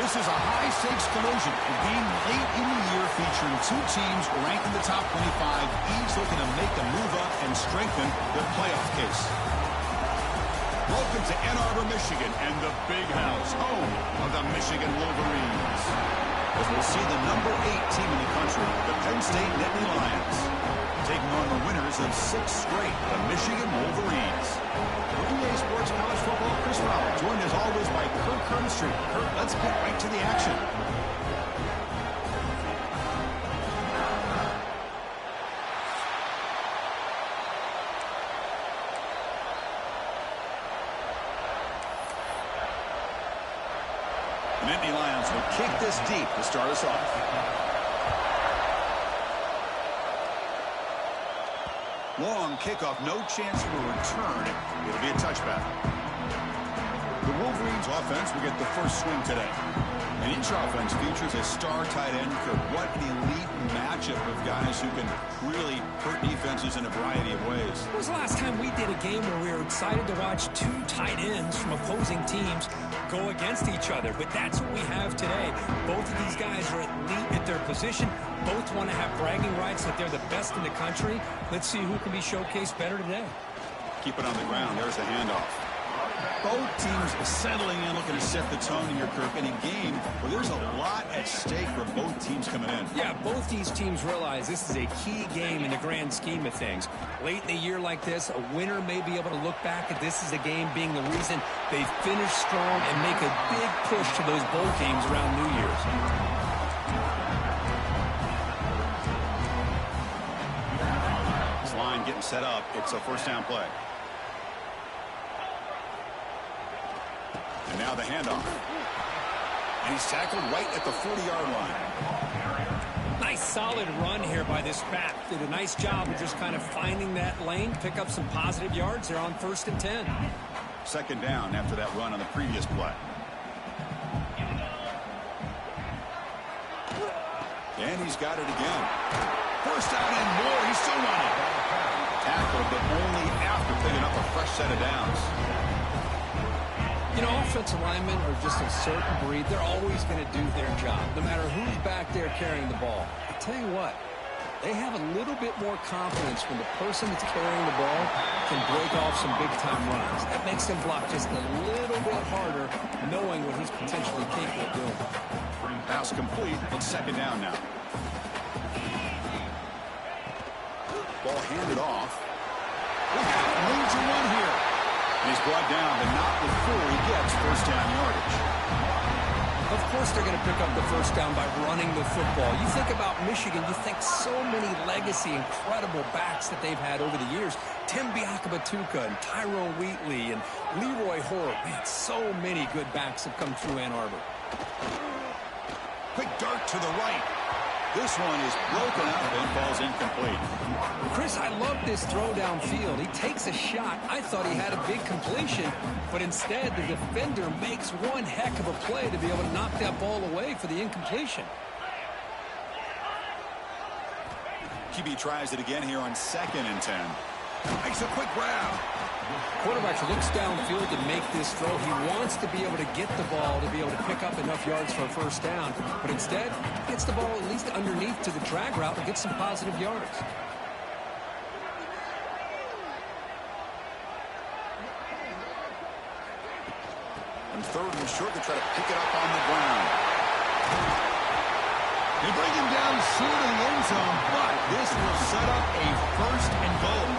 This is a high-stakes collision, a game late in the year featuring two teams ranked in the top 25, each looking to make a move up and strengthen their playoff case. Welcome to Ann Arbor, Michigan, and the Big House, home of the Michigan Wolverines. As we'll see the number 8 team in the country, the Penn State Nittany Lions, taking on the winners of 6 straight, the Michigan Wolverines. EA Sports College Football, Chris Fowler, joined as always by Kirk Hermstreet. Kirk, let's get right to the action. The Nittany Lions will kick this deep to start us off. Long kickoff, no chance for a return. It'll be a touchback. The Wolverines offense will get the first swing today. And each offense features a star tight end. For what an elite matchup of guys who can really hurt defenses in a variety of ways. When was the last time we did a game where we were excited to watch 2 tight ends from opposing teams go against each other? But that's what we have today. Both of these guys are elite at their position. Both want to have bragging rights that they're the best in the country. Let's see who can be showcased better today. Keep it on the ground. There's the handoff. Both teams settling in, looking to set the tone here, Kirk, in a game where there's a lot at stake for both teams coming in. Yeah, both these teams realize this is a key game in the grand scheme of things. Late in a year like this, a winner may be able to look back at this as a game being the reason they finish strong and make a big push to those bowl games around New Year's. This line getting set up. It's a first down play. And now the handoff. And he's tackled right at the 40-yard line. Nice solid run here by this back. Did a nice job of just kind of finding that lane, pick up some positive yards. They're on 1st and 10. Second down after that run on the previous play. And he's got it again. First down and more. He's still running. Tackled, but only after picking up a fresh set of downs. You know, offensive linemen are just a certain breed. They're always going to do their job, no matter who's back there carrying the ball. I tell you what, they have a little bit more confidence when the person that's carrying the ball can break off some big-time runs. That makes them block just a little bit harder, knowing what he's potentially capable of doing. Pass complete. It's second down now. Ball handed off. We got room to run here. And he's brought down, but not before he gets first down yardage. Of course they're going to pick up the first down by running the football. You think about Michigan, you think so many legacy, incredible backs that they've had over the years. Tim Biakabatuka and Tyrone Wheatley and Leroy Hoare. Man, so many good backs have come through Ann Arbor. Quick dart to the right. This one is broken up and falls incomplete. Chris, I love this throw downfield. He takes a shot. I thought he had a big completion, but instead the defender makes one heck of a play to be able to knock that ball away for the incompletion. QB tries it again here on 2nd and 10. Makes a quick grab. Quarterback looks downfield to make this throw. He wants to be able to get the ball to be able to pick up enough yards for a first down, but instead gets the ball at least underneath to the drag route and gets some positive yards. And 3rd and short, they try to pick it up on the ground. They bring him down short of the end zone, but this will set up a 1st and goal.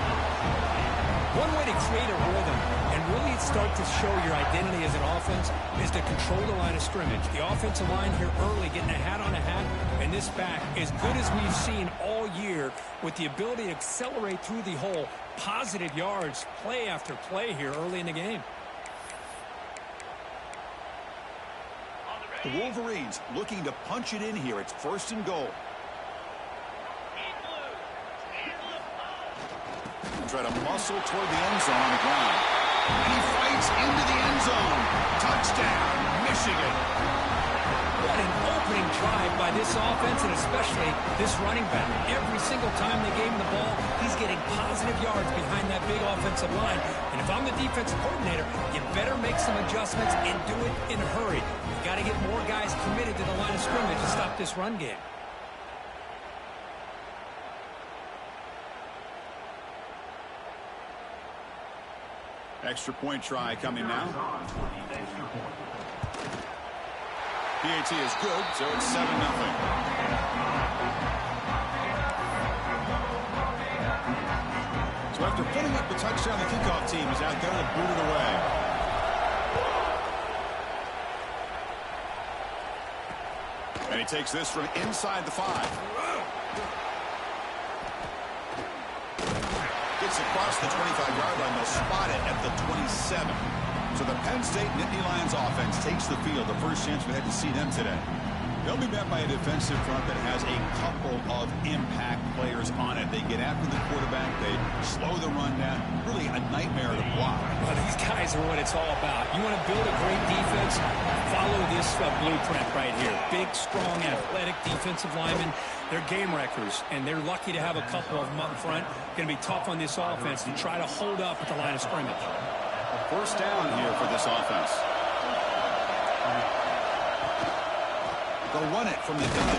One way to create a rhythm and really start to show your identity as an offense is to control the line of scrimmage. The offensive line here early getting a hat on a hat, and this back, as good as we've seen all year, with the ability to accelerate through the hole, positive yards, play after play here early in the game. The Wolverines looking to punch it in here. It's 1st and goal. Try to muscle toward the end zone on the ground. And he fights into the end zone. Touchdown, Michigan. What an opening drive by by this offense and especially this running back. Every single time they gave him the ball, he's getting positive yards behind that big offensive line. And if I'm the defensive coordinator, you better make some adjustments and do it in a hurry. You got to get more guys committed to the line of scrimmage to stop this run game. Extra point try coming now. PAT is good, so it's 7-0. So after putting up the touchdown, the kickoff team is out there to boot it away. And he takes this from inside the 5. Gets across the 25-yard line. They'll spot it at the 27. So the Penn State Nittany Lions offense takes the field. The first chance we had to see them today. They'll be met by a defensive front that has a couple of impact players on it. They get after the quarterback. They slow the run down. Really a nightmare to block. Well, these guys are what it's all about. You want to build a great defense? Follow this blueprint right here. Big, strong, athletic defensive linemen. They're game wreckers, and they're lucky to have a couple of them up front. Going to be tough on this offense to try to hold up at the line of scrimmage. First down here for this offense. They'll run it from the gun.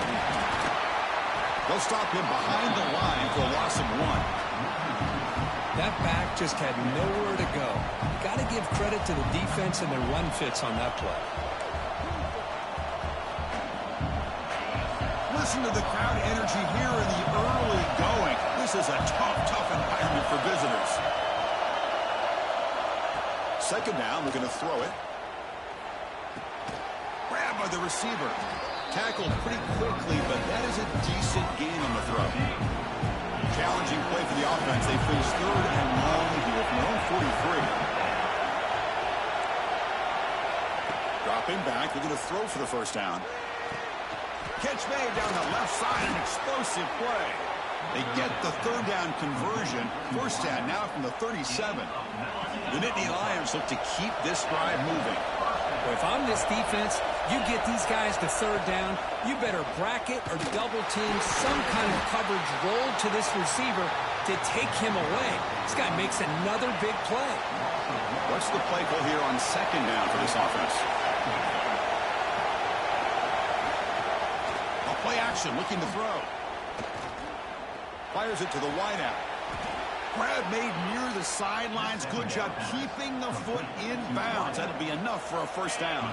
They'll stop him behind the line for a loss of 1. That back just had nowhere to go. Got to give credit to the defense and their run fits on that play. Listen to the crowd energy here in the early going. This is a tough environment for visitors. Second down, we're going to throw it. Grabbed by the receiver. Tackled pretty quickly, but that is a decent gain on the throw. Challenging play for the offense. They face 3rd and long here from their own 43. Dropping back. They're going to throw for the first down. Catch made down the left side. An explosive play. They get the 3rd down conversion. First down now from the 37. The Nittany Lions look to keep this drive moving. Well, if I'm this defense, you get these guys to 3rd down, you better bracket or double team some kind of coverage roll to this receiver to take him away. This guy makes another big play. What's the play call here on 2nd down for this offense? A play action, looking to throw. Fires it to the wideout. Grab made near the sidelines. Good job keeping the foot in bounds. That'll be enough for a first down.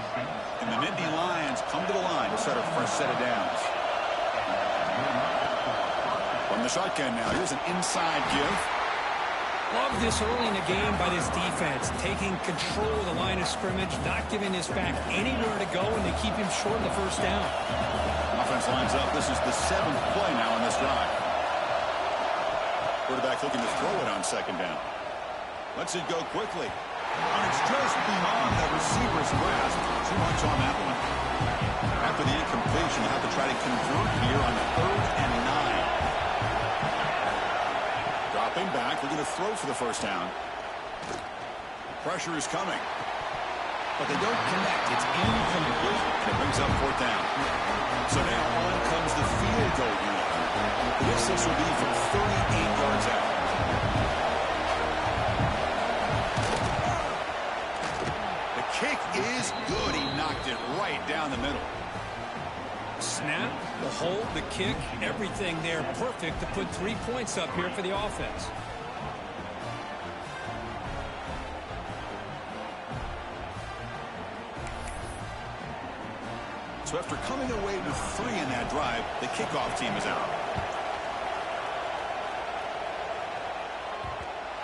And the Nittany Lions come to the line to start a fresh set of downs. From the shotgun now, here's an inside give. Love this early in the game by this defense, taking control of the line of scrimmage, not giving this back anywhere to go, and they keep him short in the first down. Offense lines up. This is the 7th play now on this drive. Quarterback looking to throw it on 2nd down. Lets it go quickly. And it's just beyond the receiver's grasp. Too much on that one. After the incompletion, they'll have to try to convert here on 3rd and 9. Dropping back. They're going to throw for the first down. Pressure is coming. But they don't connect. It's incomplete. It brings up 4th down. So now on comes the field goal unit. This will be from 38 yards out. The kick is good. He knocked it right down the middle. Snap, the hold, the kick, everything there perfect to put 3 points up here for the offense. So after coming away with 3 in that drive, the kickoff team is out.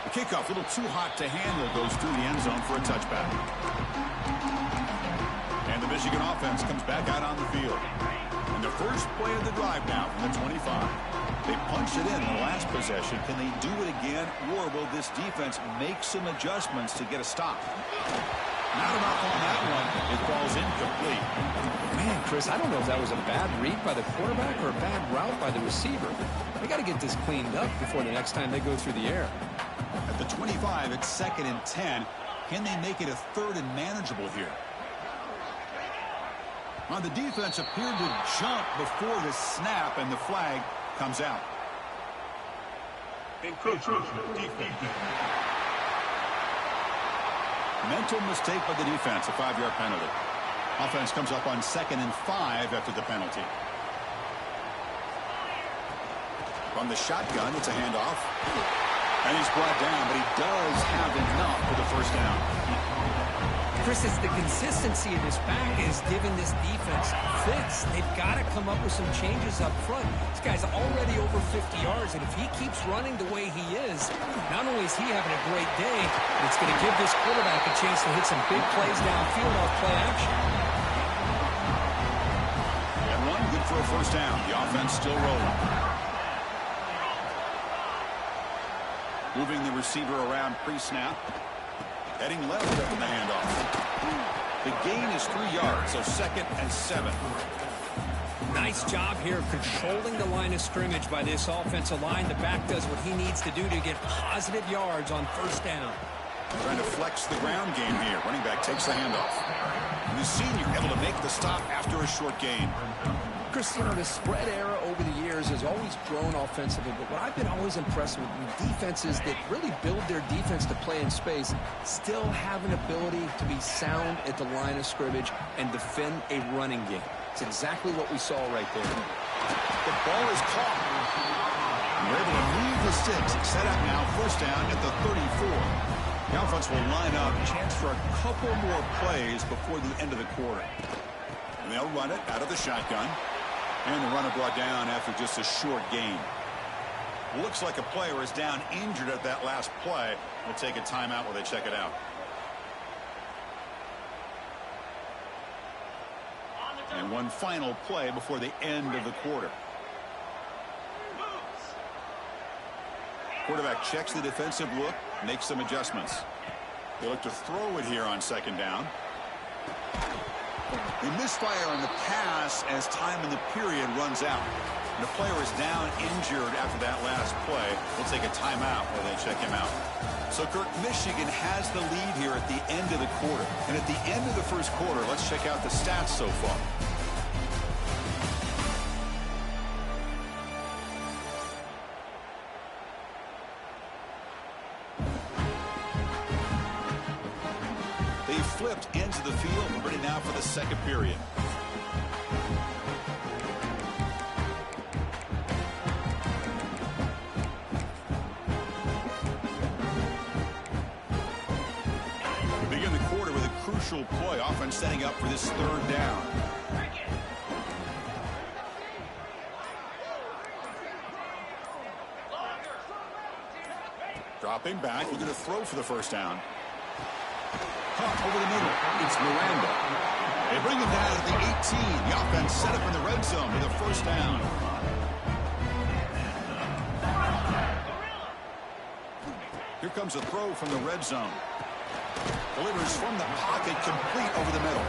The kickoff, a little too hot to handle, goes through the end zone for a touchback. And the Michigan offense comes back out on the field. And the first play of the drive now from the 25. They punched it in the last possession. Can they do it again, or will this defense make some adjustments to get a stop? Not enough on that one. It falls incomplete. Man, Chris, I don't know if that was a bad read by the quarterback or a bad route by the receiver. They got to get this cleaned up before the next time they go through the air. At the 25, it's 2nd and 10. Can they make it a 3rd and manageable here? On the defense appeared to jump before the snap, and the flag comes out. Defense. Mental mistake by the defense, a 5-yard penalty. Offense comes up on 2nd and 5 after the penalty. From the shotgun, it's a handoff. And he's brought down, but he does have enough for the first down. Chris, it's the consistency of this back is giving this defense fits. They've got to come up with some changes up front. This guy's already over 50 yards, and if he keeps running the way he is, not only is he having a great day, but it's going to give this quarterback a chance to hit some big plays downfield off play action. And one good for a first down. The offense still rolling. Moving the receiver around pre-snap. Heading left after the handoff. The gain is 3 yards, so 2nd and 7. Nice job here controlling the line of scrimmage by this offensive line. The back does what he needs to do to get positive yards on first down. Trying to flex the ground game here. Running back takes the handoff. And the senior able to make the stop after a short gain. Chris, you know, the spread era over the years has always grown offensively, but what I've been always impressed with defenses that really build their defense to play in space still have an ability to be sound at the line of scrimmage and defend a running game. It's exactly what we saw right there. The ball is caught. We're able to move the sticks. Set up now, first down at the 34. The offense will line up. Chance for a couple more plays before the end of the quarter. And they'll run it out of the shotgun. And the runner brought down after just a short gain. Looks like a player is down injured at that last play. We'll take a timeout while they check it out. And one final play before the end of the quarter. Quarterback checks the defensive look, makes some adjustments. They look to throw it here on 2nd down. They misfire on the pass as time in the period runs out. And the player is down injured after that last play. We'll take a timeout while they check him out. So, Kirk, Michigan has the lead here at the end of the quarter. And at the end of the first quarter, let's check out the stats so far. They flipped into the field, ready now for the second period. We begin the quarter with a crucial play, offense setting up for this 3rd down. Dropping back, we're going to throw for the first down. Caught over the middle. It's Miranda. They bring him down at the 18. The offense set up in the red zone with a first down. Here comes a throw from the red zone. Delivers from the pocket, complete over the middle.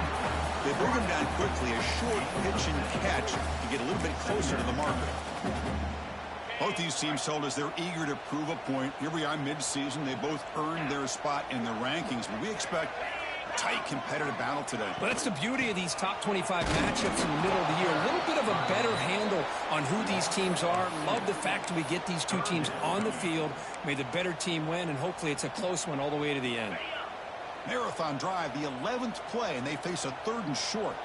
They bring him down quickly. A short pitch and catch to get a little bit closer to the marker. Both these teams told us they're eager to prove a point. Here we are mid-season. They both earned their spot in the rankings, but we expect a tight, competitive battle today. Well, that's the beauty of these top 25 matchups in the middle of the year. A little bit of a better handle on who these teams are. Love the fact that we get these two teams on the field. May the better team win, and hopefully it's a close one all the way to the end. Marathon drive, the 11th play, and they face a 3rd and short.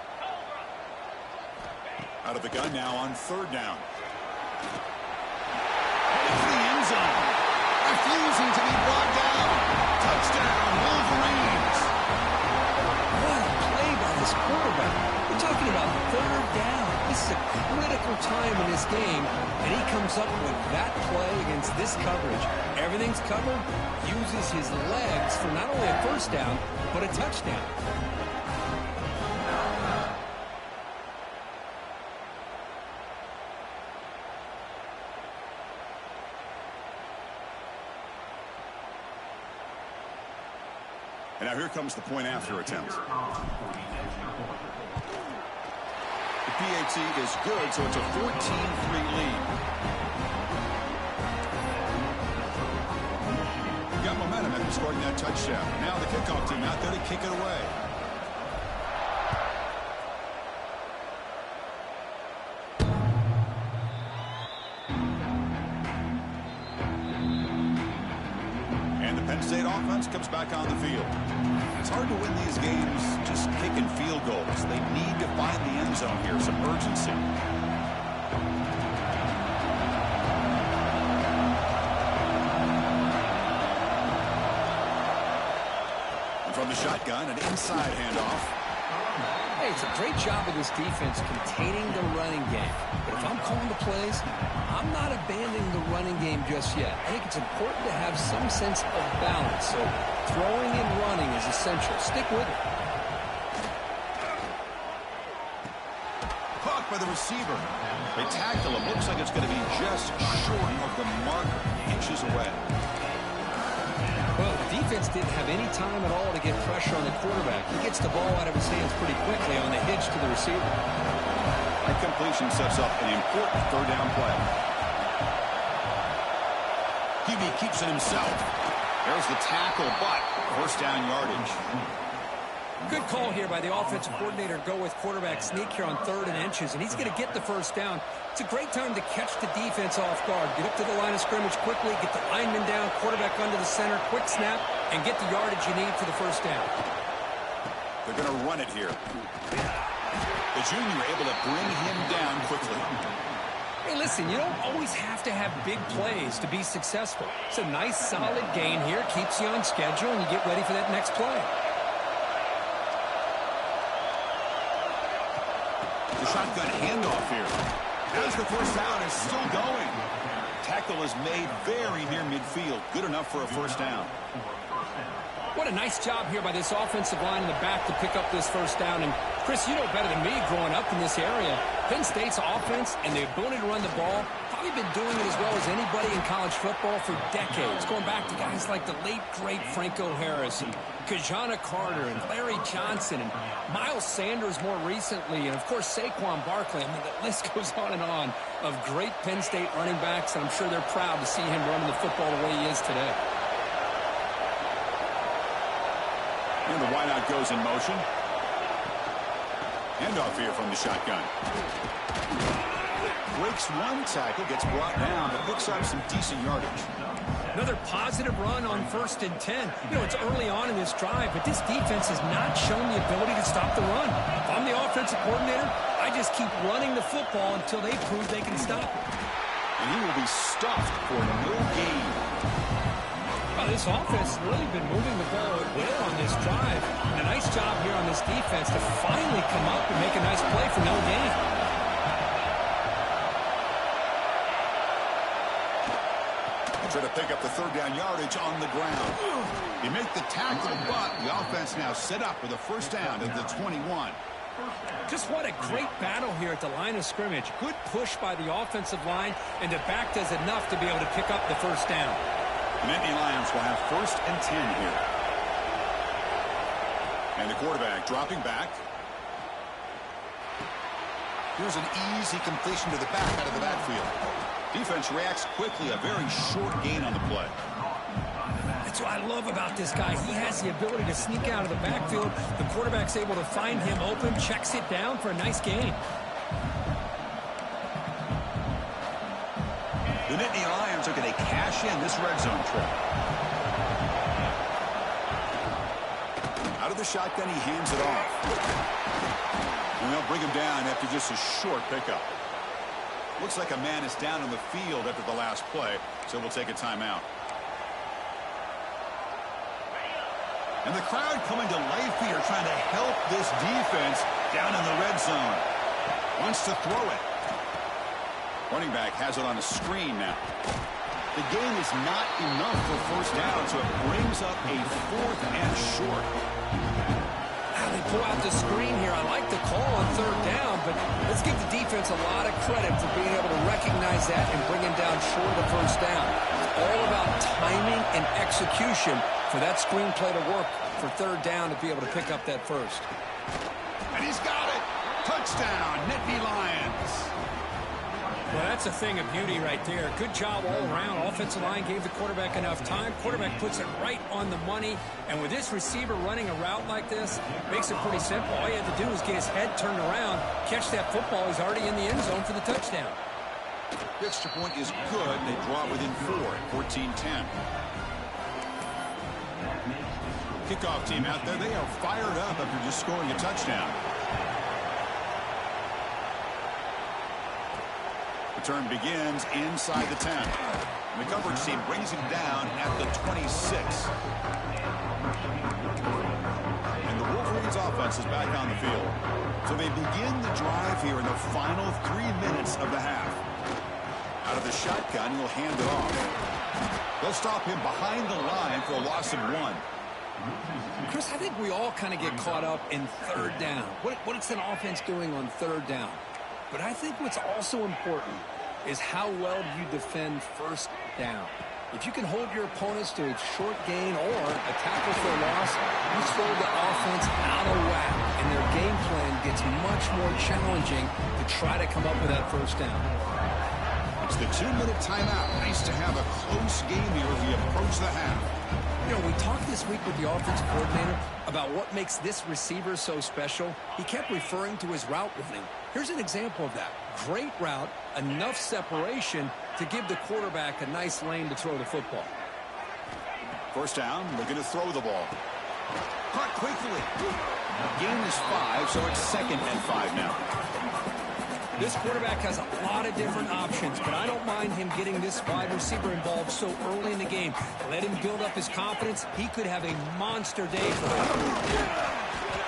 Out of the gun now on 3rd down. Into the end zone. Refusing to be brought down. Touchdown, Wolverines. What a play by this quarterback. We're talking about 3rd down. This is a critical time in this game, and he comes up with that play against this coverage. Everything's covered. Uses his legs for not only a first down, but a touchdown. And now here comes the point after attempt. The PAT is good, so it's a 14-3 lead. Got momentum after scoring that touchdown. Now the kickoff team out there to kick it away. Penn State offense comes back on the field. It's hard to win these games just kicking field goals. They need to find the end zone here, some urgency. And from the shotgun, an inside handoff. Hey, it's a great job of this defense containing the running game. But if I'm calling the plays, I'm not abandoning the running game just yet. I think it's important to have some sense of balance. So throwing and running is essential. Stick with it. Caught by the receiver. They tackle him. Looks like it's going to be just short of the marker, inches away. Well, the defense didn't have any time at all to get pressure on the quarterback. He gets the ball out of his hands pretty quickly on the hitch to the receiver. That completion sets up an important third down play. QB keeps it himself. There's the tackle, but first down yardage. Good call here by the offensive coordinator. Go with quarterback sneak here on 3rd and inches, and he's going to get the first down. It's a great time to catch the defense off guard. Get up to the line of scrimmage quickly, get the lineman down, quarterback under the center, quick snap, and get the yardage you need for the first down. They're going to run it here. The junior able to bring him down quickly. Hey, listen, you don't always have to have big plays to be successful. It's a nice, solid gain here. Keeps you on schedule, and you get ready for that next play. The shotgun handoff here. As the first down is still going. Tackle is made very near midfield. Good enough for a first down. What a nice job here by this offensive line in the back to pick up this first down. And, Chris, you know better than me growing up in this area. Penn State's offense and the ability to run the ball, probably been doing it as well as anybody in college football for decades. Going back to guys like the late, great Franco Harris and Kajana Carter and Larry Johnson and Miles Sanders more recently. And, of course, Saquon Barkley. I mean, the list goes on and on of great Penn State running backs. And I'm sure they're proud to see him running the football the way he is today. And the wideout goes in motion. Handoff here from the shotgun. Breaks one tackle, gets brought down, but picks up some decent yardage. Another positive run on 1st and 10. You know, it's early on in this drive, but this defense has not shown the ability to stop the run. If I'm the offensive coordinator, I just keep running the football until they prove they can stop it. And he will be stuffed for no gain. Well, this offense has really been moving the ball at will on this drive. And a nice job here on this defense to finally come up and make a nice play for no gain. Try to pick up the third down yardage on the ground. He make the tackle, but the offense now set up for the first down at the 21. Just what a great battle here at the line of scrimmage. Good push by the offensive line, and the back does enough to be able to pick up the first down. The Nittany Lions will have 1st and 10 here. And the quarterback dropping back. Here's an easy completion to the back out of the backfield. Defense reacts quickly, a very short gain on the play. That's what I love about this guy. He has the ability to sneak out of the backfield. The quarterback's able to find him open, checks it down for a nice gain. The Nittany Lions are going to cash in this red zone trip. Out of the shotgun, he hands it off. And they'll bring him down after just a short pickup. Looks like a man is down on the field after the last play, so we'll take a timeout. And the crowd coming to life here, trying to help this defense down in the red zone. Wants to throw it. Running back has it on a screen now. The gain is not enough for first down, so it brings up a 4th and short. They pull out the screen here. I like the call on 3rd down, but let's give the defense a lot of credit for being able to recognize that and bring him down short of the first down. It's all about timing and execution for that screen play to work for 3rd down to be able to pick up that first. And he's got it. Touchdown, Nittany Lions. Well, that's a thing of beauty right there. Good job all around. Offensive line gave the quarterback enough time. Quarterback puts it right on the money. And with this receiver running a route like this, makes it pretty simple. All you have to do is get his head turned around, catch that football. He's already in the end zone for the touchdown. The extra point is good. They draw within 4 at 14-10. Kickoff team out there, they are fired up after just scoring a touchdown. Return begins inside the 10. And the coverage team brings him down at the 26. And the Wolverines offense is back on the field. So they begin the drive here in the final 3 minutes of the half. Out of the shotgun, he'll hand it off. They'll stop him behind the line for a loss of 1. Chris, I think we all kind of get caught up in third down. What is an offense doing on third down? But I think what's also important is how well do you defend first down. If you can hold your opponents to a short gain or a tackle for a loss, you throw the offense out of whack, and their game plan gets much more challenging to try to come up with that first down. It's the 2-minute timeout. Nice to have a close game here as we approach the half. You know, we talked this week with the offensive coordinator about what makes this receiver so special. He kept referring to his route running. Here's an example of that. Great route, enough separation to give the quarterback a nice lane to throw the football. First down, looking to throw the ball. Caught quickly. Gain is 5, so it's 2nd and 5 now. This quarterback has a lot of different options, but I don't mind him getting this wide receiver involved so early in the game. Let him build up his confidence. He could have a monster day for him.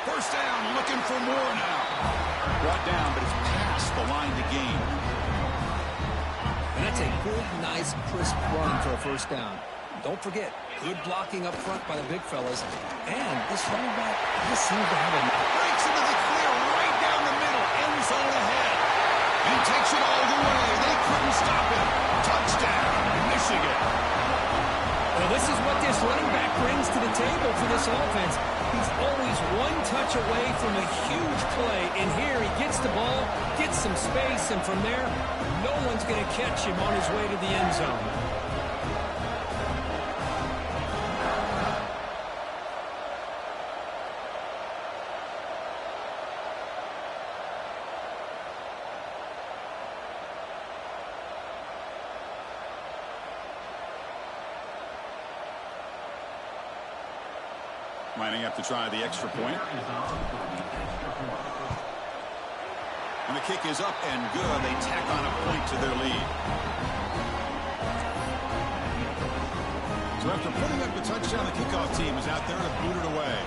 First down, looking for more now. Brought down, but it's past the line to gain. And that's a good, nice, crisp run for a first down. Don't forget, good blocking up front by the big fellas. And this running back, he seems to have a... Breaks into the clear right down the middle. End zone ahead. He takes it all the way. They couldn't stop him. Touchdown, Michigan. Well, this is what this running back brings to the table for this offense. He's always one touch away from a huge play. And here he gets the ball, gets some space, and from there, no one's going to catch him on his way to the end zone. Lining up to try the extra point. And the kick is up and good. They tack on a point to their lead. So after putting up the touchdown, the kickoff team is out there to boot it away.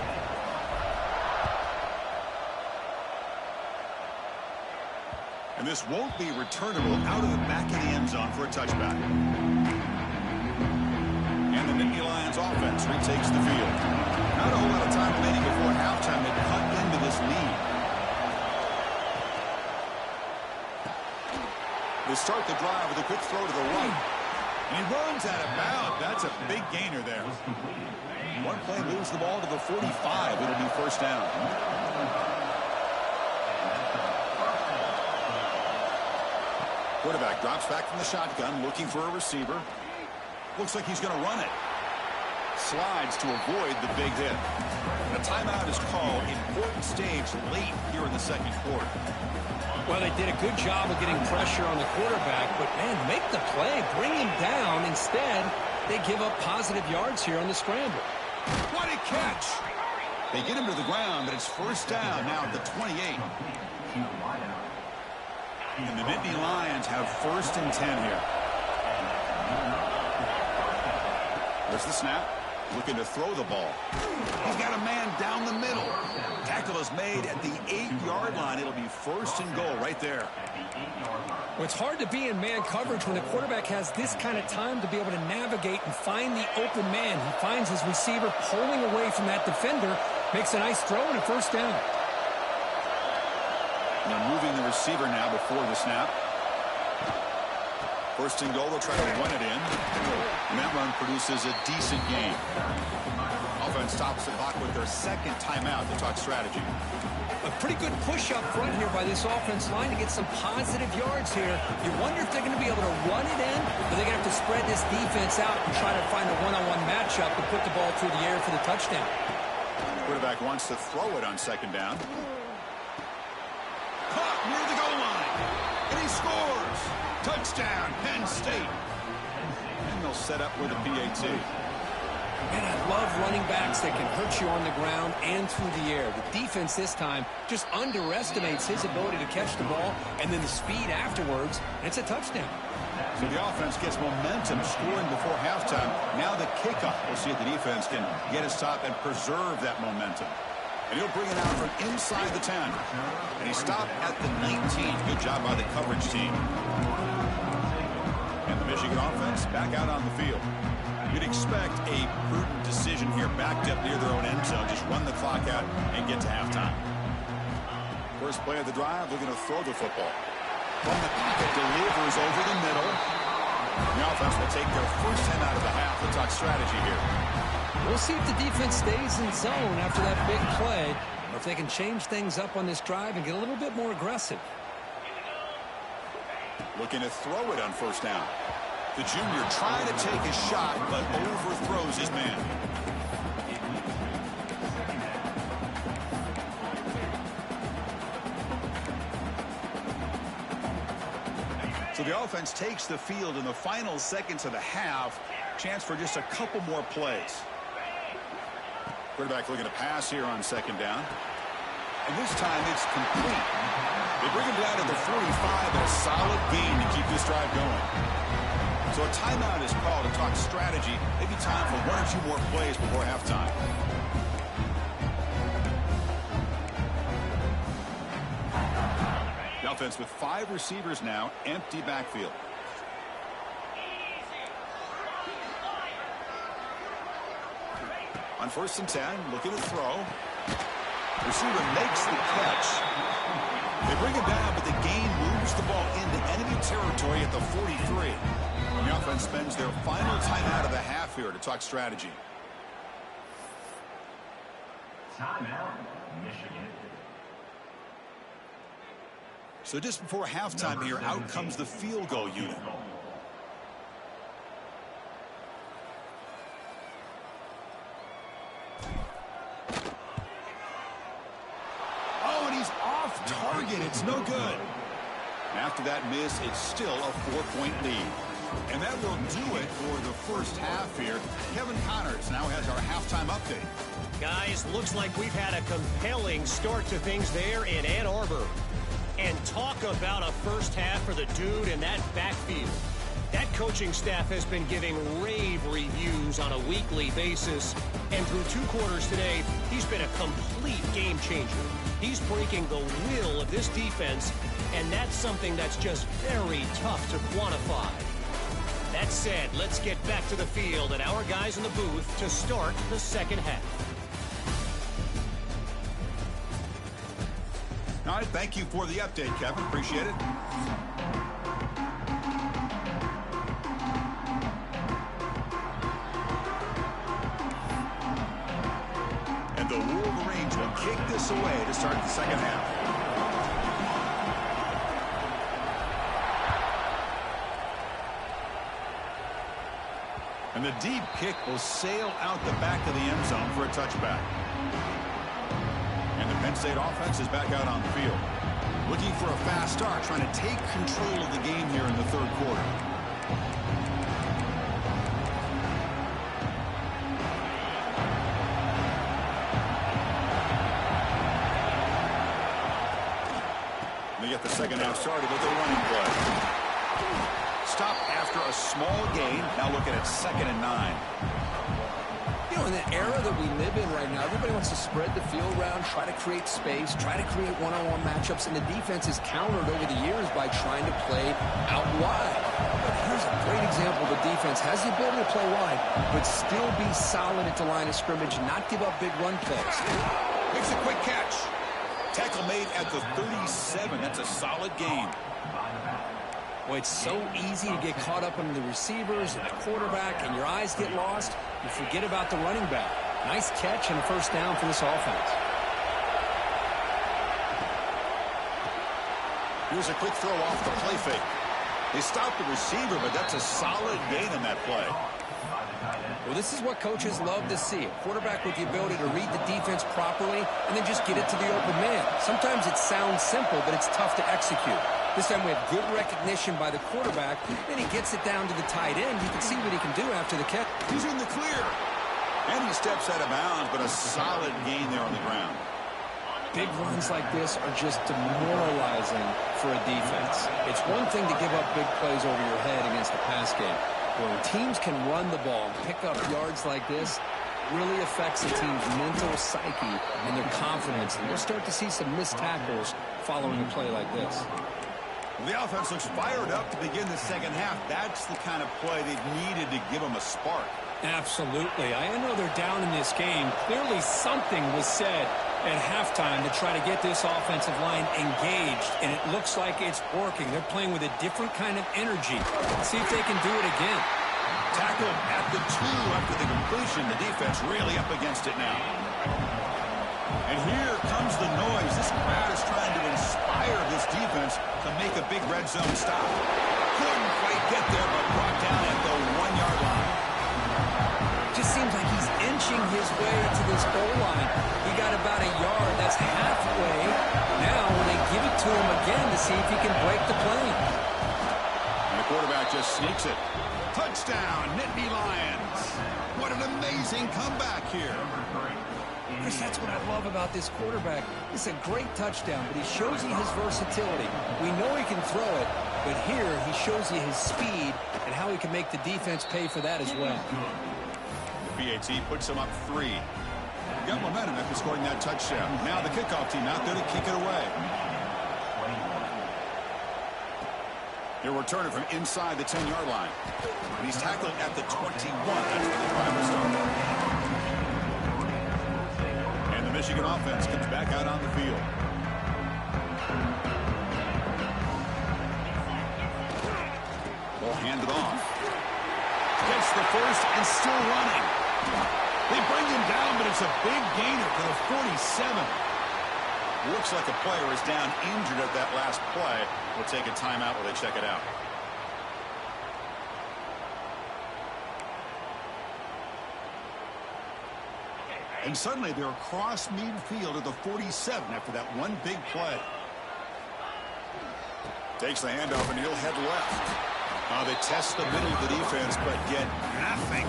And this won't be returnable out of the back of the end zone for a touchback. And the Nittany Lions offense retakes the field. Not a whole lot of time remaining before halftime to cut into this lead. They start the drive with a quick throw to the right. And he runs out of bounds. That's a big gainer there. One play moves the ball to the 45. It'll be first down. Quarterback drops back from the shotgun, looking for a receiver. Looks like he's going to run it. Slides to avoid the big hit. A timeout is called. Important stage late here in the second quarter. Well, they did a good job of getting pressure on the quarterback, but, man, make the play, bring him down. Instead, they give up positive yards here on the scramble. What a catch! They get him to the ground, but it's first down now at the 28. And the Nittany Lions have 1st and 10 here. There's the snap. Looking to throw the ball. He's got a man down the middle. Tackle is made at the 8-yard line. It'll be 1st and goal right there. Well, it's hard to be in man coverage when the quarterback has this kind of time to be able to navigate and find the open man. He finds his receiver pulling away from that defender, makes a nice throw and a first down. They're moving the receiver now before the snap. 1st and goal, they'll try to run it in. And that run produces a decent gain. Offense stops the clock with their 2nd timeout to talk strategy. A pretty good push up front here by this offense line to get some positive yards here. You wonder if they're going to be able to run it in, or they're going to have to spread this defense out and try to find a one-on-one matchup and put the ball through the air for the touchdown. Quarterback wants to throw it on 2nd down. Caught near the goal line. And he scores. Touchdown, Penn State. And they'll set up with a PAT. And I love running backs that can hurt you on the ground and through the air. The defense this time just underestimates his ability to catch the ball, and then the speed afterwards, and it's a touchdown. So the offense gets momentum scoring before halftime. Now the kickoff. We'll see if the defense can get a stop and preserve that momentum. And he'll bring it out from inside the 10. And he stopped at the 19. Good job by the coverage team. And the Michigan offense back out on the field. You'd expect a prudent decision here, backed up near their own end zone. Just run the clock out and get to halftime. First play of the drive, looking to throw the football. From the pocket, delivers over the middle. The offense will take their first 10 out of the half. The talk strategy here. We'll see if the defense stays in zone after that big play, or if they can change things up on this drive and get a little bit more aggressive. Looking to throw it on first down. The junior trying to take a shot, but overthrows his man. So the offense takes the field in the final seconds of the half. Chance for just a couple more plays. Quarterback looking to pass here on second down. And this time it's complete. They bring him down to the 45 and a solid gain to keep this drive going. So a timeout is called to talk strategy. Maybe time for one or two more plays before halftime. The offense with 5 receivers now, empty backfield. On first and 10, looking to throw. Receiver makes the catch. They bring him down, but the gain moves the ball into enemy territory at the 43. And the offense spends their final timeout of the half here to talk strategy. Timeout, Michigan. So just before halftime here, out comes the field goal unit. Target, it's no good. And after that miss, it's still a 4-point lead. And that will do it for the first half here. Kevin Connors now has our halftime update. Guys, looks like we've had a compelling start to things there in Ann Arbor. And talk about a first half for the dude in that backfield. That coaching staff has been giving rave reviews on a weekly basis. And through 2 quarters today, he's been a complete game changer. He's breaking the will of this defense, and that's something that's just very tough to quantify. That said, let's get back to the field and our guys in the booth to start the second half. All right, thank you for the update, Kevin. Appreciate it. And the Wolverines will kick this away to start the second half. And the deep kick will sail out the back of the end zone for a touchback. And the Penn State offense is back out on the field. Looking for a fast start, trying to take control of the game here in the third quarter. They get the second half started with a running play. Stop after a small gain. Now looking at 2nd and 9. You know, in the era that we live in right now, everybody wants to spread the field around, try to create space, try to create one-on-one matchups, and the defense is countered over the years by trying to play out wide. But here's a great example. The defense has the ability to play wide, but still be solid at the line of scrimmage, not give up big run plays. Makes a quick catch. Tackle made at the 37. That's a solid gain. Well, it's so easy to get caught up in the receivers and the quarterback, and your eyes get lost. You forget about the running back. Nice catch and a first down for this offense. Here's a quick throw off the play fake. They stopped the receiver, but that's a solid gain in that play. Well, this is what coaches love to see. A quarterback with the ability to read the defense properly and then just get it to the open man. Sometimes it sounds simple, but it's tough to execute. This time we have good recognition by the quarterback. Then he gets it down to the tight end. You can see what he can do after the catch. He's in the clear. And he steps out of bounds, but a solid gain there on the ground. Big runs like this are just demoralizing for a defense. It's one thing to give up big plays over your head against the pass game. When teams can run the ball and pick up yards like this, really affects the team's mental psyche and their confidence. And we'll start to see some missed tackles following a play like this. The offense looks fired up to begin the second half. That's the kind of play they needed to give them a spark. Absolutely. I know they're down in this game. Clearly something was said at halftime to try to get this offensive line engaged, and it looks like it's working. They're playing with a different kind of energy. Let's see if they can do it again. Tackled at the 2 after the completion. The defense really up against it now. And here comes the noise. This crowd is trying to inspire this defense to make a big red zone stop. Couldn't quite get there, but brought down at the 1-yard line. Just seems like he's inching his way to this goal line. He got about a yard. That's halfway. Now when they give it to him again to see if he can break the plane. And the quarterback just sneaks it. Touchdown, Nittany Lions. What an amazing comeback here. Chris, that's what I love about this quarterback. It's a great touchdown, but he shows you his versatility. We know he can throw it, but here he shows you his speed and how he can make the defense pay for that as well. PAT puts him up 3. Got momentum after scoring that touchdown. Now the kickoff team out there to kick it away. He'll return it from inside the 10-yard line. And he's tackled at the 21. That's where the drive will start. And the Michigan offense comes back out on the field. Ball handed off. Gets the first and still running. They bring him down, but it's a big gainer for the 47. Looks like a player is down injured at that last play. We'll take a timeout while they check it out. And suddenly they're across midfield at the 47 after that one big play. Takes the handoff and he'll head left. They test the middle of the defense, but get nothing.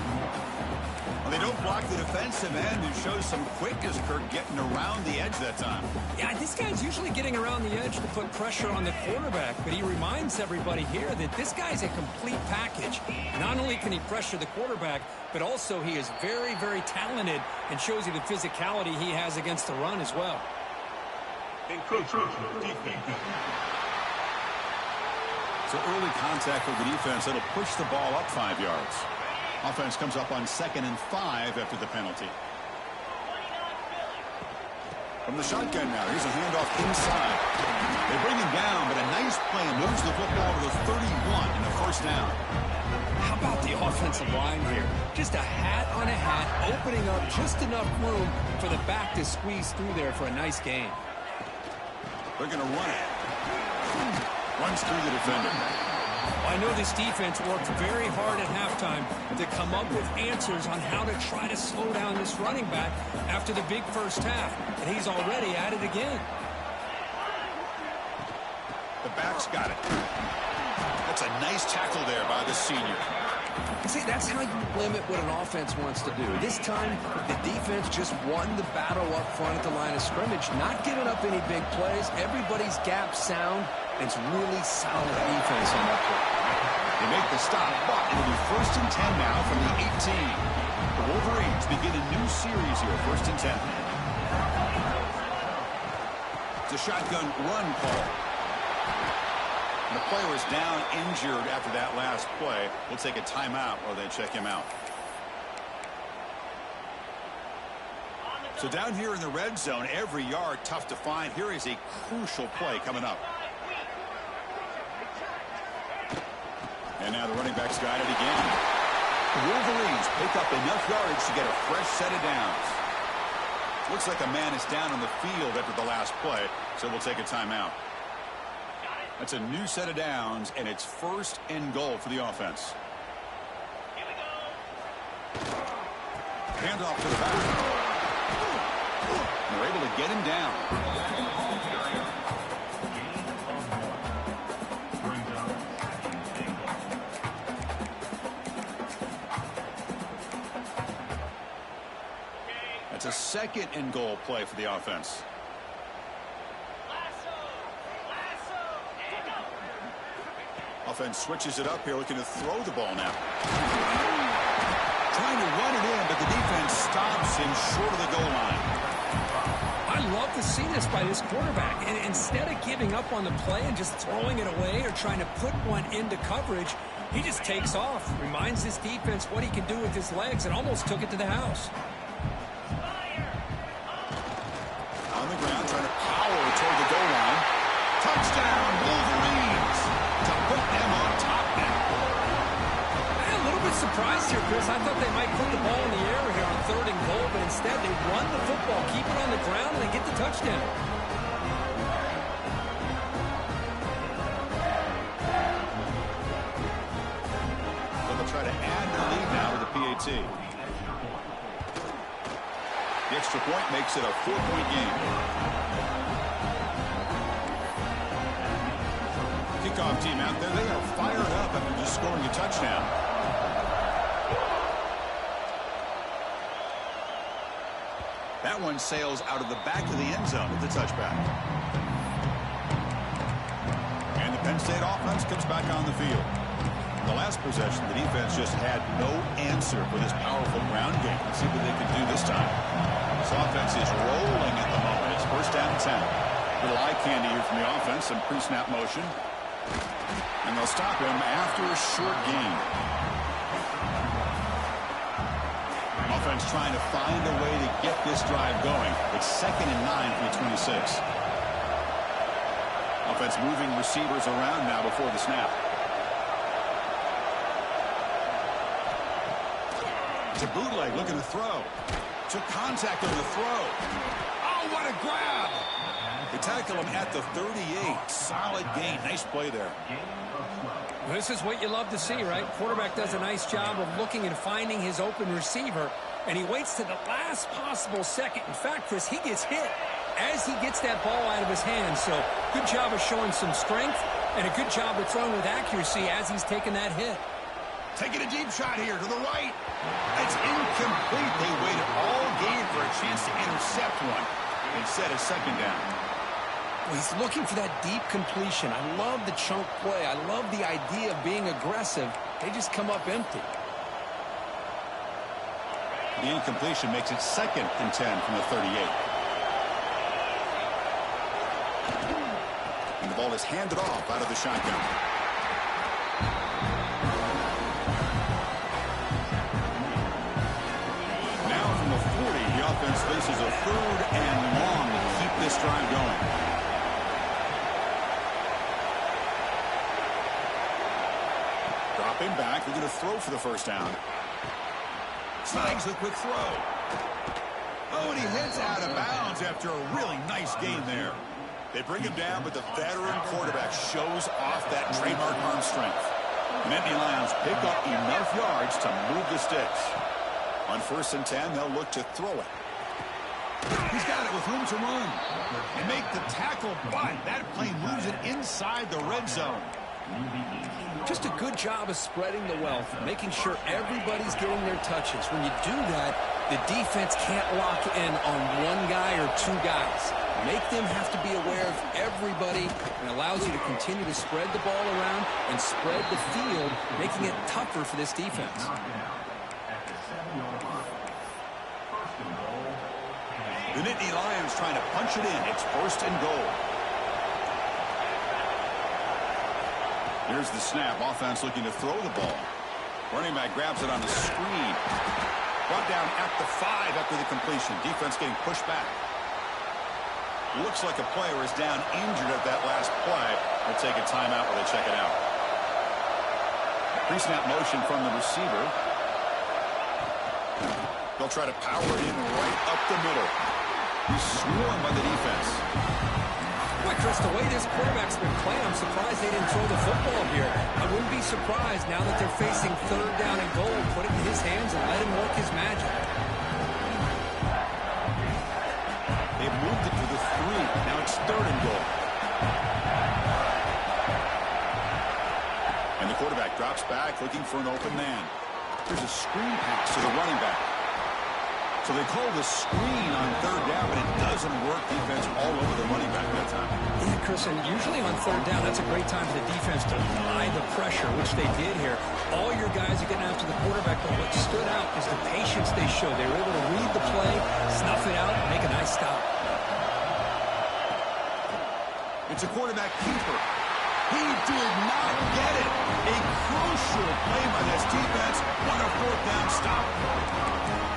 They don't block the defensive end, who shows some quickness, Kirk, getting around the edge that time. Yeah, this guy's usually getting around the edge to put pressure on the quarterback, but he reminds everybody here that this guy's a complete package. Not only can he pressure the quarterback, but also he is very, very talented and shows you the physicality he has against the run as well. So early contact with the defense, that'll push the ball up 5 yards. Offense comes up on 2nd and 5 after the penalty. From the shotgun now, here's a handoff inside. They bring him down, but a nice play moves the football to the 31 in the first down. How about the offensive line here? Just a hat on a hat, opening up just enough room for the back to squeeze through there for a nice gain. They're going to run it. Runs through the defender. I know this defense worked very hard at halftime to come up with answers on how to try to slow down this running back after the big first half, and he's already at it again. The back's got it. That's a nice tackle there by the senior. See, that's how you limit what an offense wants to do. This time, the defense just won the battle up front at the line of scrimmage, not giving up any big plays. Everybody's gap sound. It's really solid defense on that play. They make the stop, but it'll be 1st and 10 now from the 18. The Wolverines begin a new series here, 1st and 10. It's a shotgun run call. And the player is down injured after that last play. We'll take a timeout while they check him out. So down here in the red zone, every yard tough to find. Here is a crucial play coming up. And now the running back's got it again. The Wolverines pick up enough yardage to get a fresh set of downs. Looks like a man is down on the field after the last play, so we'll take a timeout. That's a new set of downs, and it's 1st and goal for the offense. Hand off to the back. And they're able to get him down. a second and goal play for the offense. Offense switches it up here, looking to throw the ball now. Trying to run it in, but the defense stops him short of the goal line. I love to see this by this quarterback. And instead of giving up on the play and just throwing it away or trying to put one into coverage, he just takes off, reminds his defense what he can do with his legs, and almost took it to the house. On the ground, trying to power toward the goal line. Touchdown, Wolverines! To put them on top now. I'm a little bit surprised here, Chris. I thought they might put the ball in the air here on 3rd and goal, but instead they run the football, keep it on the ground, and they get the touchdown. They'll try to add their lead now with the PAT. The extra point makes it a 4-point game. Kickoff team out there, they are fired up after just scoring a touchdown. That one sails out of the back of the end zone with the touchback. And the Penn State offense comes back on the field. In the last possession, the defense just had no answer for this powerful ground game. Let's see what they can do this time. This offense is rolling at the moment. It's 1st down and 10. Little eye candy here from the offense, some pre-snap motion. And they'll stop him after a short gain. Offense trying to find a way to get this drive going. It's 2nd and 9 from the 26. Offense moving receivers around now before the snap. It's a bootleg looking to throw. Took contact on the throw. Oh, what a grab! They tackle him at the 38. Solid gain. Nice play there. This is what you love to see, right? Quarterback does a nice job of looking and finding his open receiver, and he waits to the last possible second. In fact, Chris, he gets hit as he gets that ball out of his hands. So good job of showing some strength and a good job of throwing with accuracy as he's taking that hit. Taking a deep shot here to the right. It's incomplete. They waited all game for a chance to intercept one. Instead of 2nd down. He's looking for that deep completion. I love the chunk play. I love the idea of being aggressive. They just come up empty. The incompletion makes it 2nd and 10 from the 38. And the ball is handed off out of the shotgun. Now from the 40, the offense faces a 3rd and long to keep this drive going. Dropping back, they're going to throw for the 1st down. Snags the quick throw. Oh, and he hits out of bounds after a really nice gain there. They bring him down, but the veteran quarterback shows off that trademark arm strength. Nittany Lions pick up enough yards to move the sticks. On 1st and 10, they'll look to throw it. He's got it with room to run. And make the tackle, but that play moves it inside the red zone. Just a good job of spreading the wealth, making sure everybody's getting their touches. When you do that, the defense can't lock in on one guy or 2 guys. Make them have to be aware of everybody, and allows you to continue to spread the ball around and spread the field, making it tougher for this defense. The Nittany Lions trying to punch it in. It's 1st and goal. Here's the snap. Offense looking to throw the ball. Running back grabs it on the screen. Brought down at the 5 after the completion. Defense getting pushed back. Looks like a player is down injured at that last play. They'll take a timeout while they check it out. Pre-snap motion from the receiver. They'll try to power it in right up the middle. He's swarmed by the defense. Boy, Chris, the way this quarterback's been playing, I'm surprised they didn't throw the football here. I wouldn't be surprised now that they're facing 3rd down and goal. Put it in his hands and let him work his magic. They've moved it to the 3. Now it's 3rd and goal. And the quarterback drops back looking for an open man. There's a screen pass to the running back. So they call the screen on third down, but it doesn't work. Defense all over the running back that time. Yeah, Chris, and usually on third down, that's a great time for the defense to apply the pressure, which they did here. All your guys are getting after the quarterback, but what stood out is the patience they showed. They were able to read the play, snuff it out, and make a nice stop. It's a quarterback keeper. He did not get it. A crucial play by this defense. What a fourth down stop.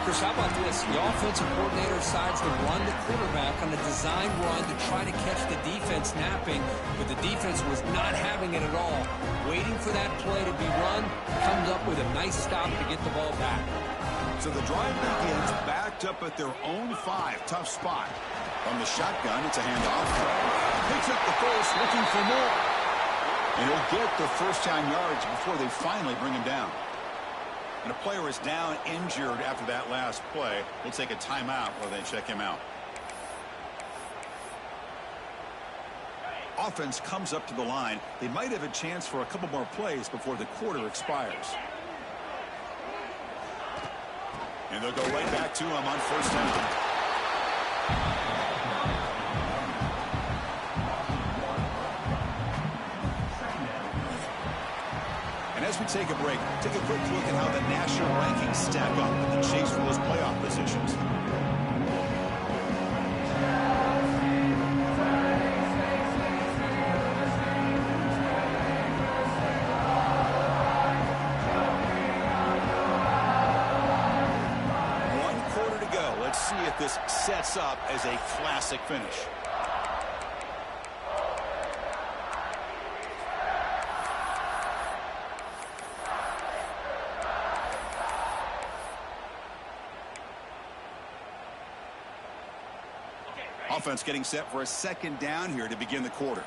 Chris, how about this? The offensive coordinator decides to run the quarterback on a design run to try to catch the defense napping, but the defense was not having it at all. Waiting for that play to be run, comes up with a nice stop to get the ball back. So the drive begins backed up at their own 5. Tough spot. From the shotgun, it's a handoff. Picks up the first, looking for more. And he'll get the first down yards before they finally bring him down. And a player is down injured after that last play. We'll take a timeout while they check him out. Offense comes up to the line. They might have a chance for a couple more plays before the quarter expires. And they'll go right back to him on first down. As we take a break, take a quick look at how the national rankings stack up in the chase for those playoff positions. One quarter to go. Let's see if this sets up as a classic finish. Offense getting set for a second down here to begin the quarter.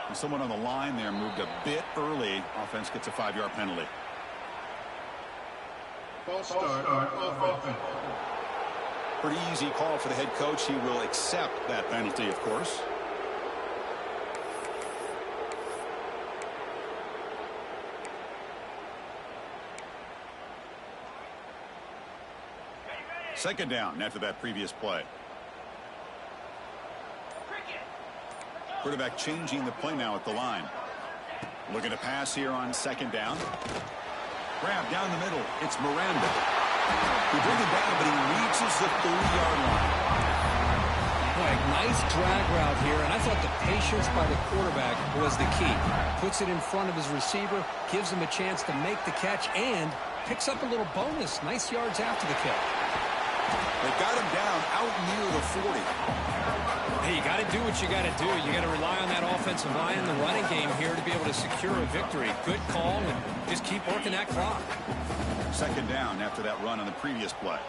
And someone on the line there moved a bit early. Offense gets a 5-yard penalty. False start offense. Pretty easy call for the head coach. He will accept that penalty, of course. Second down after that previous play. Quarterback changing the play now at the line. Looking to pass here on second down. Grab down the middle. It's Miranda. He brings it down, but he reaches the 30-yard line. Boy, nice drag route here, and I thought the patience by the quarterback was the key. Puts it in front of his receiver, gives him a chance to make the catch, and picks up a little bonus. Nice yards after the catch. They got him down out near the 40. Hey, you got to do what you got to do. You got to rely on that offensive line and the running game here to be able to secure a victory. Good call, and just keep working that clock. Second down after that run on the previous play.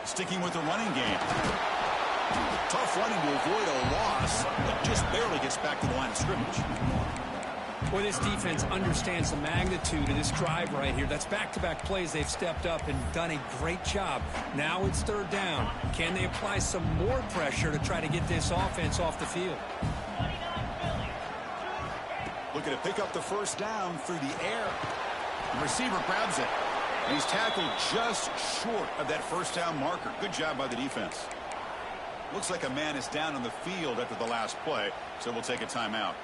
Sticking with the running game. Tough running to avoid a loss, but just barely gets back to the line of scrimmage. Boy, this defense understands the magnitude of this drive right here. That's back-to-back plays. They've stepped up and done a great job. Now it's third down. Can they apply some more pressure to try to get this offense off the field? Looking to pick up the first down through the air. The receiver grabs it. And he's tackled just short of that first down marker. Good job by the defense. Looks like a man is down on the field after the last play, so we'll take a timeout.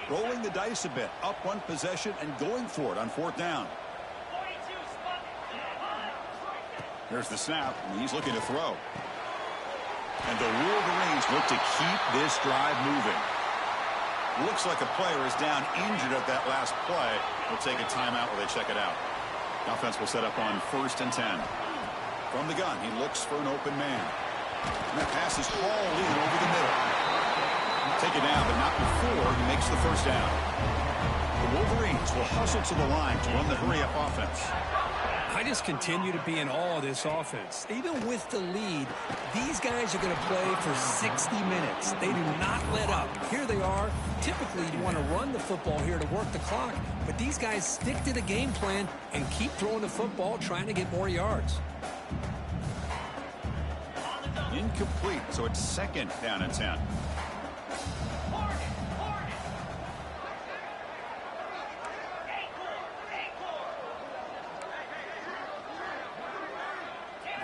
Rolling the dice a bit, up one possession and going for it on fourth down. There's the snap, and he's looking to throw. And the Wolverines look to keep this drive moving. Looks like a player is down injured at that last play. We'll take a timeout while they check it out. The offense will set up on 1st and 10. From the gun, he looks for an open man. And that pass is hauled in over the middle. Take it down, but not before he makes the first down. The Wolverines will hustle to the line to run the hurry-up offense. I just continue to be in awe of this offense. Even with the lead, these guys are going to play for 60 minutes. They do not let up. Here they are. Typically, you want to run the football here to work the clock, but these guys stick to the game plan and keep throwing the football, trying to get more yards. Incomplete, so it's second down and 10.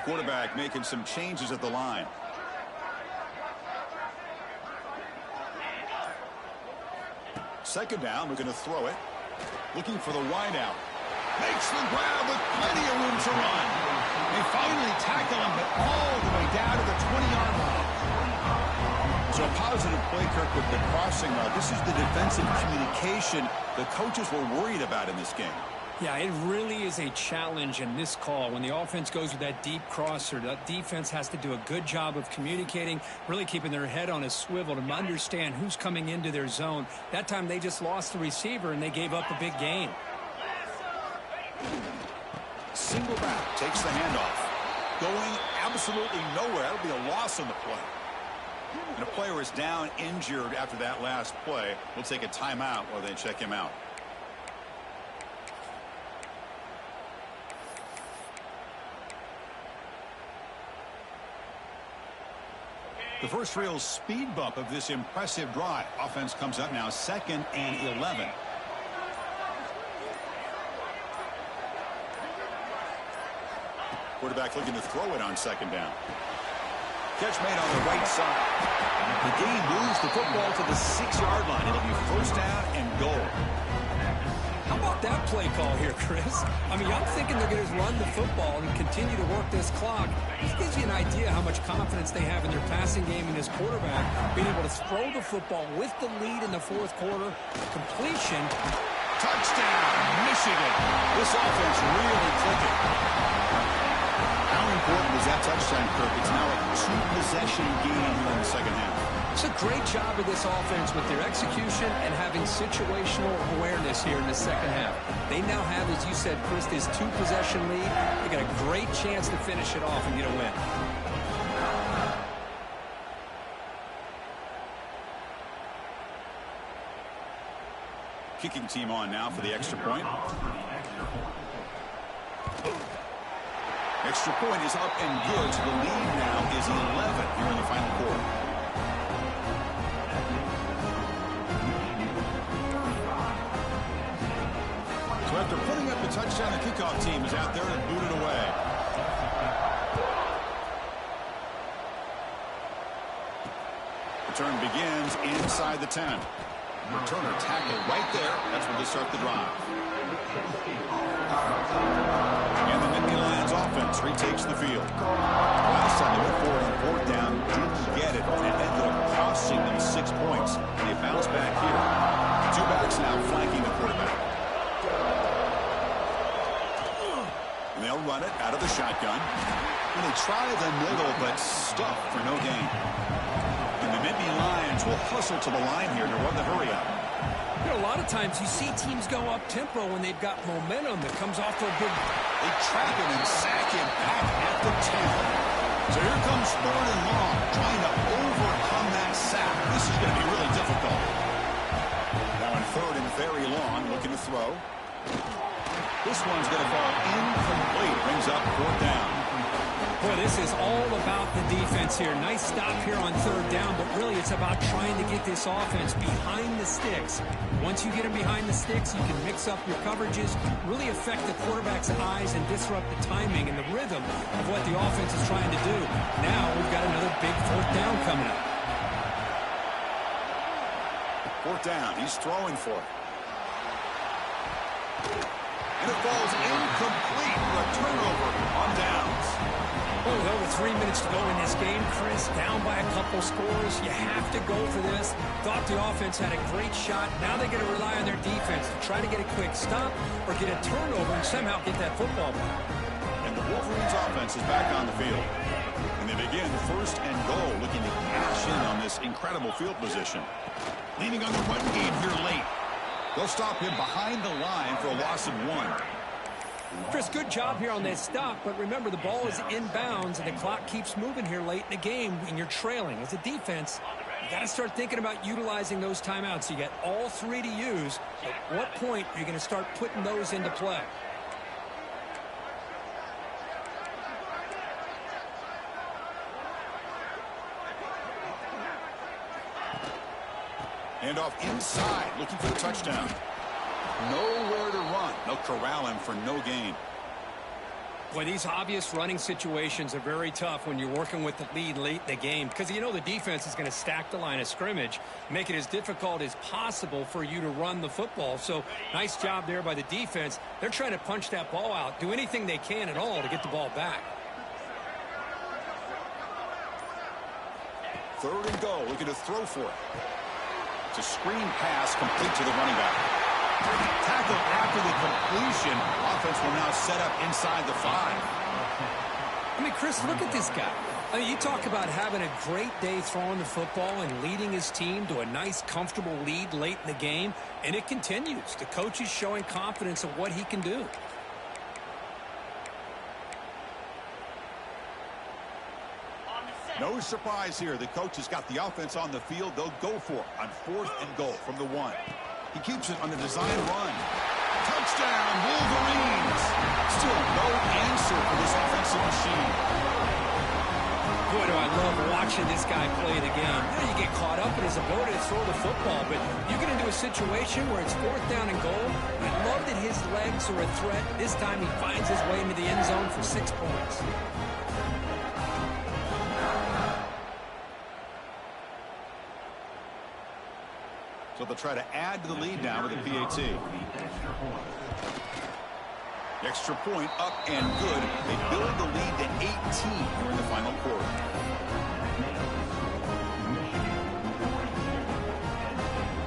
Quarterback making some changes at the line. Second down, looking to throw it. Looking for the wide out. Makes the grab with plenty of room to run. They finally tackle him, but all the way down to the 20-yard line. So a positive play, Kirk, with the crossing route. This is the defensive communication the coaches were worried about in this game. Yeah, it really is a challenge in this call. When the offense goes with that deep crosser, that defense has to do a good job of communicating, really keeping their head on a swivel to understand who's coming into their zone. That time they just lost the receiver and they gave up a big gain. Single back takes the handoff. Going absolutely nowhere. That'll be a loss on the play. And a player is down injured after that last play. We'll take a timeout while they check him out. The first real speed bump of this impressive drive. Offense comes up now 2nd and 11. Quarterback looking to throw it on 2nd down. Catch made on the right side. The gain moves the football to the 6-yard line. It'll be 1st down and goal. How about that play call here, Chris? I mean, I'm thinking they're going to run the football and continue to work this clock. This gives you an idea how much confidence they have in their passing game and his quarterback being able to throw the football with the lead in the 4th quarter. Completion. Touchdown, Michigan. This offense really clicking. How important was that touchdown, Kirk? It's now a 2-possession game here in the 2nd half. It's a great job of this offense with their execution and having situational awareness here in the 2nd half. They now have, as you said, Chris, this 2-possession lead. They got a great chance to finish it off and get a win. Kicking team on now for the extra point. Extra point is up and good. So the lead now is 11 here in the final quarter. So after putting up the touchdown, the kickoff team is out there to boot it away. Return begins inside the 10. Returner tackled right there. That's where they start the drive. And the Nittany Lions offense retakes the field. Last time they went for it on 4th down, didn't get it, and it ended up costing them 6 points. And they bounce back here. 2 backs now flanking the quarterback. And they'll run it out of the shotgun. And they try the middle, but stuff for no gain. And the Nittany Lions will hustle to the line here to run the hurry up. You know, a lot of times you see teams go up tempo when they've got momentum that comes off to a big. They trap him and sack him back at the 10. So here comes 3rd and long, trying to overcome that sack. This is going to be really difficult. Now in 3rd and very long, looking to throw. This one's going to fall incomplete. Brings up 4th down. Boy, this is all about the defense here. Nice stop here on 3rd down, but really it's about trying to get this offense behind the sticks. Once you get them behind the sticks, you can mix up your coverages, really affect the quarterback's eyes and disrupt the timing and the rhythm of what the offense is trying to do. Now we've got another big 4th down coming up. 4th down. He's throwing for it. And it falls incomplete for a turnover on downs. Oh, with over 3 minutes to go in this game, Chris, down by a couple scores. You have to go for this. Thought the offense had a great shot. Now they're going to rely on their defense to try to get a quick stop or get a turnover and somehow get that football back. And the Wolverines offense is back on the field. And they begin 1st and goal, looking to cash in on this incredible field position. Leaning on the run game here late. They'll stop him behind the line for a loss of 1. Chris, good job here on that stop, but remember the ball is inbounds and the clock keeps moving here late in the game and you're trailing. As a defense, you got to start thinking about utilizing those timeouts. You got all 3 to use. At what point are you going to start putting those into play? Hand off inside, looking for the touchdown. Nowhere to run. They'll corral him for no gain. Well, these obvious running situations are very tough when you're working with the lead late in the game because you know the defense is going to stack the line of scrimmage, make it as difficult as possible for you to run the football. So nice job there by the defense. They're trying to punch that ball out, do anything they can at all to get the ball back. 3rd and goal, looking to throw for it. It's a screen pass complete to the running back. Tackle after the completion. Offense will now set up inside the 5. I mean, Chris, look at this guy. I mean, you talk about having a great day throwing the football and leading his team to a nice, comfortable lead late in the game, and it continues. The coach is showing confidence of what he can do. No surprise here. The coach has got the offense on the field. They'll go for it on 4th and goal from the 1. He keeps it on the design run. Touchdown, Wolverines. Still no answer for this offensive machine. Boy, do I love watching this guy play the game. You get caught up in his ability to throw the football, but you get into a situation where it's 4th down and goal. I love that his legs are a threat. This time he finds his way into the end zone for 6 points. So they'll try to add to the lead now with a PAT. The extra point up and good. They build the lead to 18 here in the final quarter.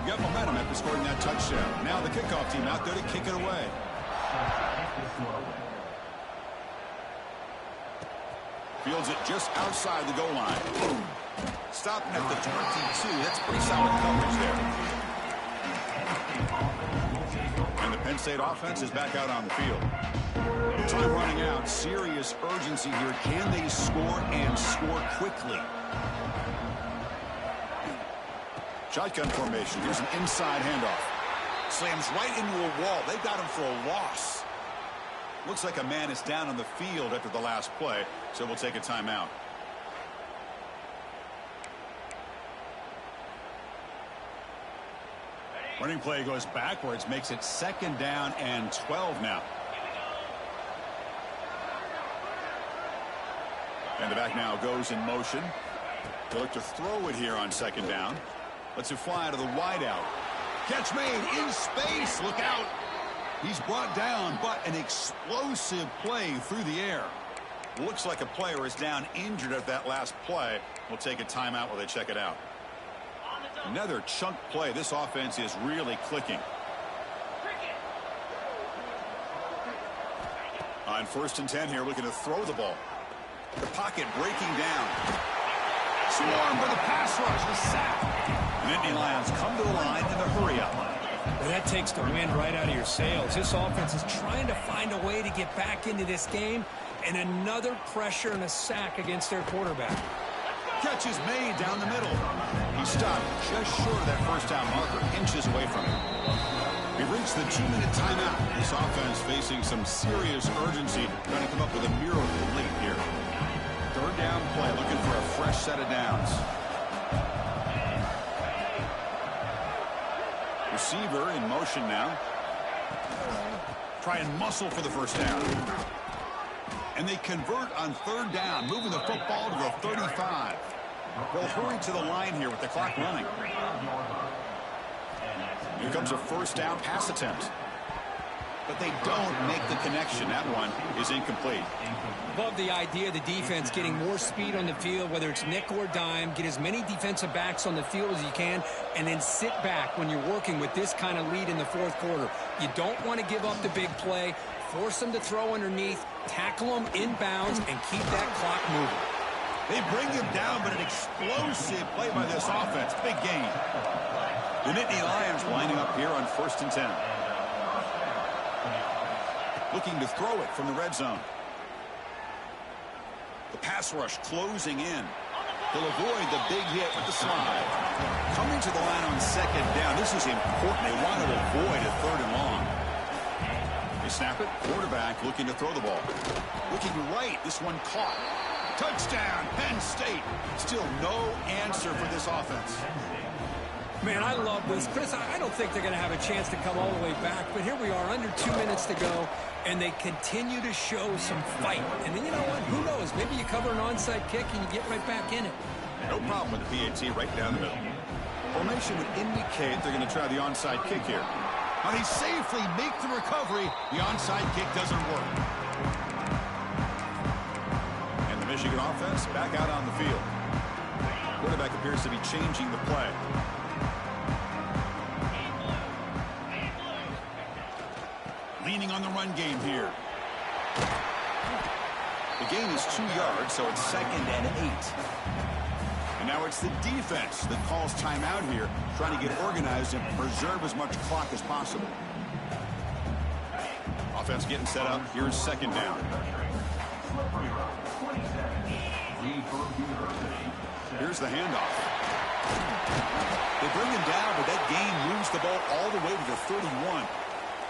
You got momentum after scoring that touchdown. Now the kickoff team out there to kick it away. Fields it just outside the goal line. Boom. Stopping at the 22. That's pretty solid coverage there. And the Penn State offense is back out on the field. Time running out. Serious urgency here. Can they score and score quickly? Shotgun formation. Here's an inside handoff. Slams right into a wall. They've got him for a loss. Looks like a man is down on the field after the last play, so we'll take a timeout. Running play goes backwards, makes it 2nd down and 12 now. And the back now goes in motion. They look to throw it here on 2nd down. Lets it fly to the wideout. Catch made in space. Look out. He's brought down, but an explosive play through the air. Looks like a player is down injured at that last play. We'll take a timeout while they check it out. Another chunk play. This offense is really clicking. On 1st and 10 here, looking to throw the ball. The pocket breaking down. Swarmed by the pass rush. The sack. The Nittany Lions come to the line in a hurry up. Well, that takes the wind right out of your sails. This offense is trying to find a way to get back into this game, and another pressure and a sack against their quarterback. Catch is made down the middle. He stopped just short of that 1st down marker, inches away from it. We've reached the 2-minute timeout. This offense facing some serious urgency, trying to come up with a miracle late here. 3rd down play, looking for a fresh set of downs. Receiver in motion now. Try and muscle for the 1st down. And they convert on 3rd down, moving the football to the 35. They'll hurry to the line here with the clock running. Here comes a 1st down pass attempt. But they don't make the connection. That one is incomplete. Love the idea of the defense getting more speed on the field, whether it's nickel or dime, get as many defensive backs on the field as you can, and then sit back when you're working with this kind of lead in the 4th quarter. You don't want to give up the big play. Force them to throw underneath, tackle them inbounds, and keep that clock moving. They bring him down, but an explosive play by this offense. Big gain. The Nittany Lions lining up here on 1st and 10. Looking to throw it from the red zone. The pass rush closing in. They'll avoid the big hit with the slide. Coming to the line on 2nd down. This is important. They want to avoid a 3rd and long. They snap it. Quarterback looking to throw the ball. Looking right. This one caught. Touchdown, Penn State. Still no answer for this offense. Man, I love this. Chris, I don't think they're going to have a chance to come all the way back, but here we are, under 2 minutes to go, and they continue to show some fight. And then, you know what? Who knows? Maybe you cover an onside kick and you get right back in it. No problem with the PAT right down the middle. Formation would indicate they're going to try the onside kick here. Now they safely make the recovery. The onside kick doesn't work. And the Michigan offense back out on the field. Quarterback appears to be changing the play. Leaning on the run game here. The gain is 2 yards, so it's 2nd and 8. And now it's the defense that calls timeout here, trying to get organized and preserve as much clock as possible. Offense getting set up. Here's 2nd down. Here's the handoff. They bring him down, but that gain moves the ball all the way to the 31.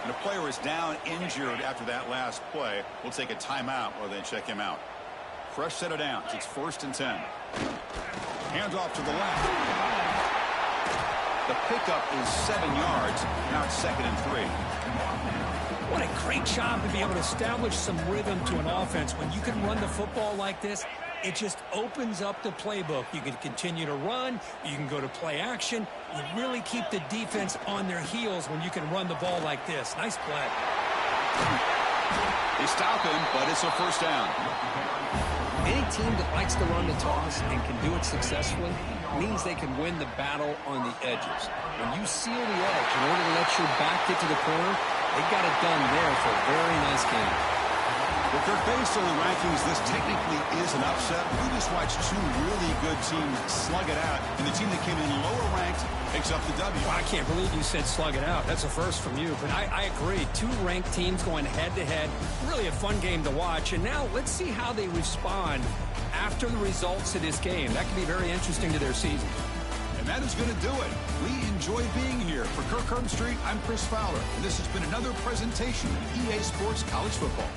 And a player is down injured after that last play. We'll take a timeout while they check him out. Fresh set of downs. It's 1st and 10. Hands off to the left. The pickup is 7 yards. Now it's 2nd and 3. What a great job to be able to establish some rhythm to an offense. When you can run the football like this, it just opens up the playbook. You can continue to run. You can go to play action. You really keep the defense on their heels when you can run the ball like this. Nice play. They stop him, but it's a 1st down. Any team that likes to run the toss and can do it successfully means they can win the battle on the edges. When you seal the edge in order to let your back get to the corner, they got it done there for a very nice game. If they're based on the rankings, this technically is an upset. We just watched 2 really good teams slug it out, and the team that came in lower ranked picks up the W. Well, I can't believe you said slug it out. That's a first from you, but I agree. 2 ranked teams going head-to-head. Really a fun game to watch, and now let's see how they respond after the results of this game. That could be very interesting to their season. And that is going to do it. We enjoy being here. For Kirk Herbstreit, I'm Chris Fowler, and this has been another presentation of EA Sports College Football.